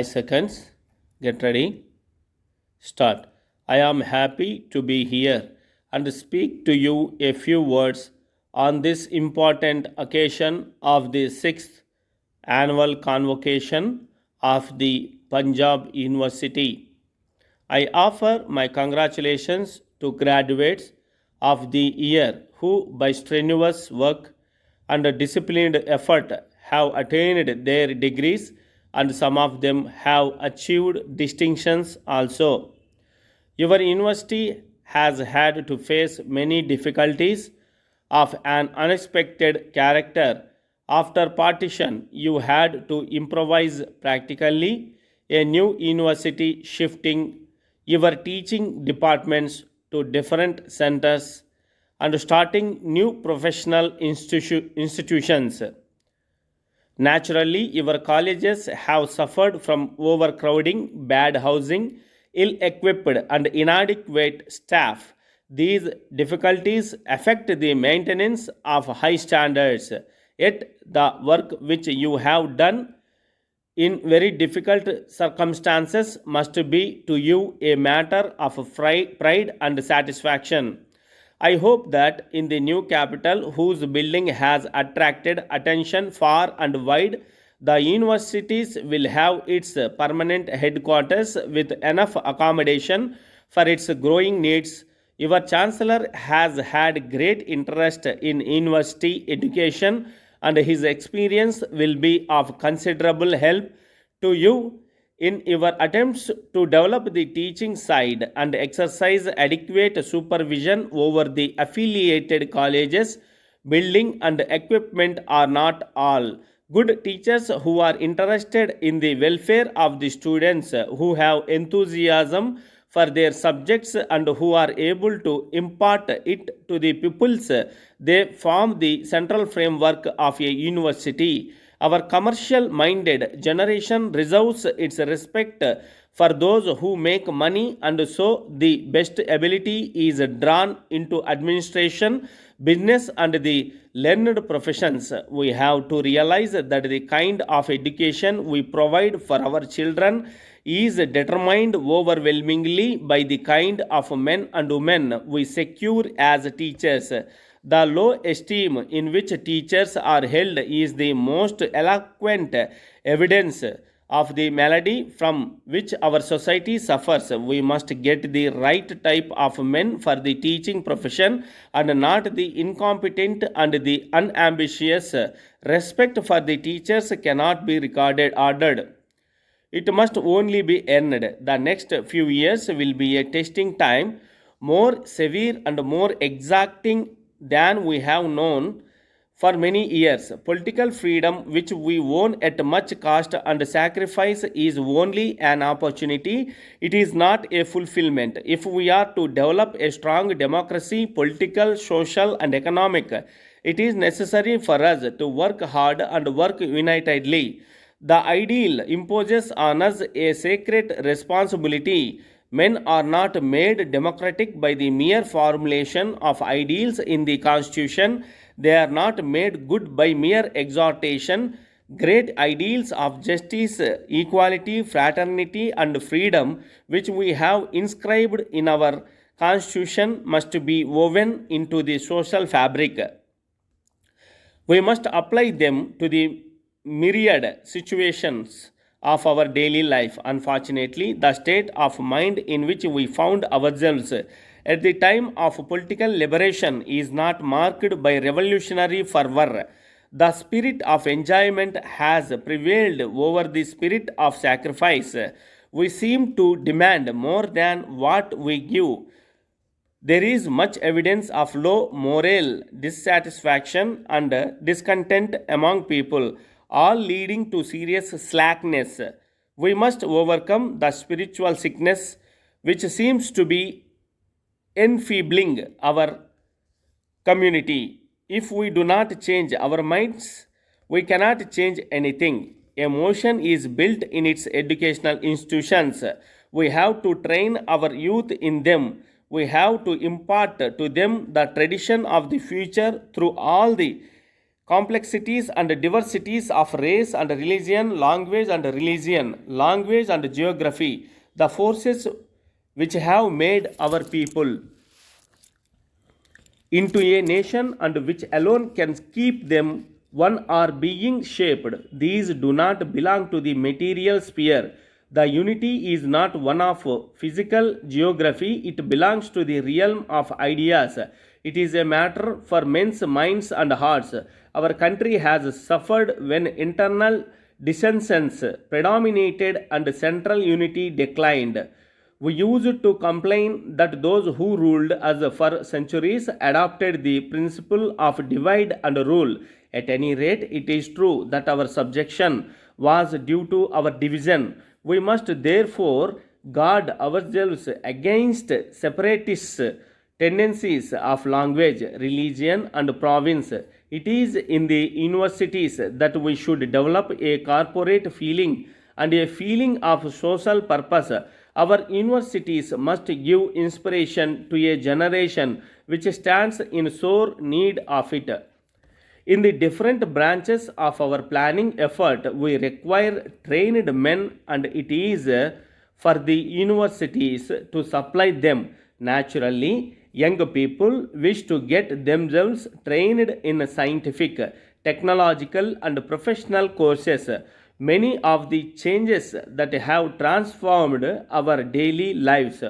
Seconds. Get ready. Start. I am happy to be here and speak to you a few words on this important occasion of the 6th annual convocation of the Punjab University. I offer my congratulations to graduates of the year who, by strenuous work and disciplined effort, have attained their degrees, and some of them have achieved distinctions also. Your university has had to face many difficulties of an unexpected character. After partition, you had to improvise practically a new university, shifting your teaching departments to different centers and starting new professional institutions. Naturally, your colleges have suffered from overcrowding, bad housing, ill equipped, and inadequate staff. These difficulties affect the maintenance of high standards. Yet, the work which you have done in very difficult circumstances must be to you a matter of pride and satisfaction. I hope that in the new capital, whose building has attracted attention far and wide, the universities will have its permanent headquarters with enough accommodation for its growing needs. Your chancellor has had great interest in university education, and his experience will be of considerable help to you in your attempts to develop the teaching side and exercise adequate supervision over the affiliated colleges. Building and equipment are not all. Good teachers who are interested in the welfare of the students, who have enthusiasm for their subjects, and who are able to impart it to the pupils, they form the central framework of a university. Our commercial minded generation reserves its respect for those who make money, and so the best ability is drawn into administration, business, and the learned professions. We have to realize that the kind of education we provide for our children is determined overwhelmingly by the kind of men and women we secure as teachers. The low esteem in which teachers are held is the most eloquent evidence of the malady from which our society suffers. We must get the right type of men for the teaching profession and not the incompetent and the unambitious. Respect for the teachers cannot be ordered. It must only be earned. The next few years will be a testing time, more severe and more exacting than we have known for many years. Political freedom, which we won at much cost and sacrifice, is only an opportunity. It is not a fulfillment. If we are to develop a strong democracy, political, social, and economic, it is necessary for us to work hard and work unitedly. The ideal imposes on us a sacred responsibility. Men are not made democratic by the mere formulation of ideals in the Constitution. They are not made good by mere exhortation. Great ideals of justice, equality, fraternity, and freedom, which we have inscribed in our Constitution, must be woven into the social fabric. We must apply them to the myriad situations of our daily life. Unfortunately, the state of mind in which we found ourselves at the time of political liberation is not marked by revolutionary fervor. The spirit of enjoyment has prevailed over the spirit of sacrifice. We seem to demand more than what we give. There is much evidence of low moral dissatisfaction and discontent among people, all leading to serious slackness. We must overcome the spiritual sickness which seems to be enfeebling our community. If we do not change our minds, we cannot change anything. Emotion is built in its educational institutions. We have to train our youth in them. We have to impart to them the tradition of the future through all the complexities and diversities of race and religion, language and geography, the forces which have made our people into a nation and which alone can keep them one are being shaped. These do not belong to the material sphere. The unity is not one of physical geography, it belongs to the realm of ideas. It is a matter for men's minds and hearts. Our country has suffered when internal dissensions predominated and central unity declined. We used to complain that those who ruled us for centuries adopted the principle of divide and rule. At any rate, it is true that our subjection was due to our division. We must therefore guard ourselves against separatist tendencies of language, religion, and province. It is in the universities that we should develop a corporate feeling and a feeling of social purpose. Our universities must give inspiration to a generation which stands in sore need of it. In the different branches of our planning effort, we require trained men, and it is for the universities to supply them. Naturally, young people wish to get themselves trained in scientific, technological, and professional courses. Many of the changes that have transformed our daily lives,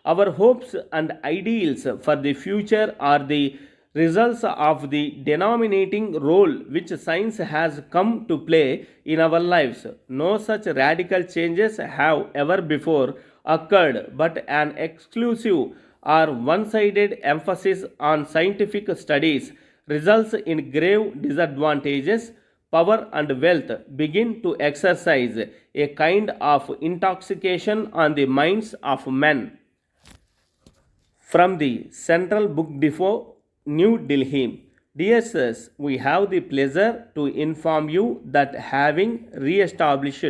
our hopes and ideals for the future are the results of the denominating role which science has come to play in our lives. No such radical changes have ever before occurred, but an exclusive or one sided emphasis on scientific studies results in grave disadvantages. Power and wealth begin to exercise a kind of intoxication on the minds of men. From the Central Book Depot, New Delhi. Dear sirs, we have the pleasure to inform you that having re-established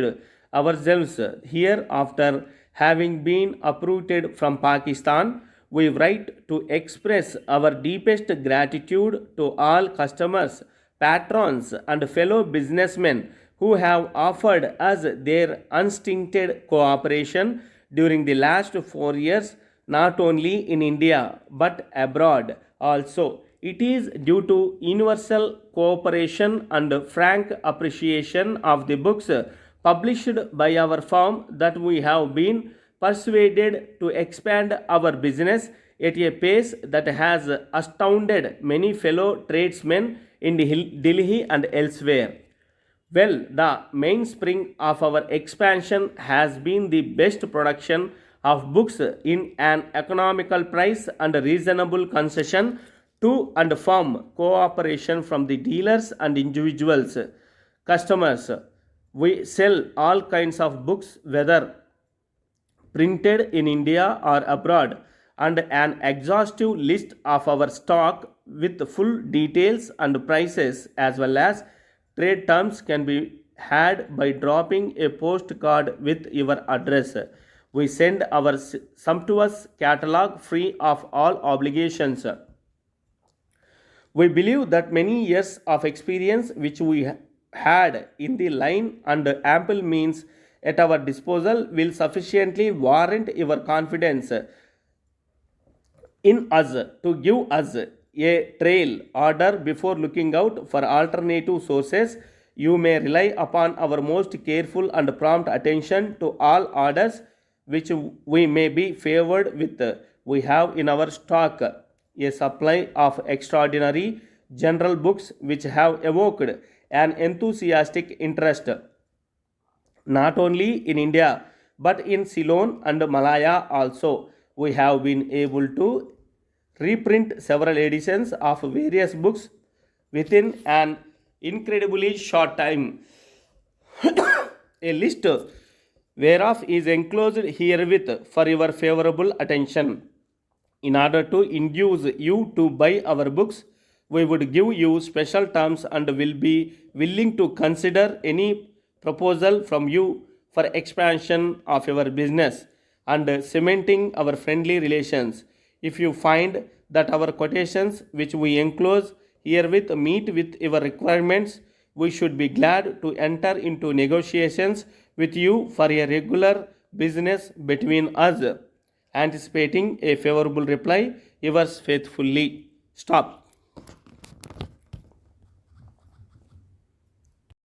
ourselves here after having been uprooted from Pakistan, we write to express our deepest gratitude to all customers, patrons, and fellow businessmen who have offered us their unstinted cooperation during the last 4 years, not only in India but abroad also. It is due to universal cooperation and frank appreciation of the books published by our firm that we have been persuaded to expand our business at a pace that has astounded many fellow tradesmen in Delhi and elsewhere. Well, the mainspring of our expansion has been the best production of books in an economical price and reasonable concession to and from cooperation from the dealers and individuals, customers. We sell all kinds of books, whether printed in India or abroad, and an exhaustive list of our stock with full details and prices as well as trade terms can be had by dropping a postcard with your address. We send our sumptuous catalog free of all obligations. We believe that many years of experience which we had in the line and ample means at our disposal will sufficiently warrant your confidence in us to give us a trail order before looking out for alternative sources. You may rely upon our most careful and prompt attention to all orders which we may be favored with. We have in our stock a supply of extraordinary general books which have evoked an enthusiastic interest not only in India but in Ceylon and Malaya also. We have been able to reprint several editions of various books within an incredibly short time. A list whereof is enclosed herewith for your favorable attention. In order to induce you to buy our books, we would give you special terms and will be willing to consider any proposal from you for expansion of your business and cementing our friendly relations. If you find that our quotations which we enclose herewith meet with your requirements. We should be glad to enter into negotiations with you for a regular business between us. Anticipating a favorable reply, yours faithfully. Stop.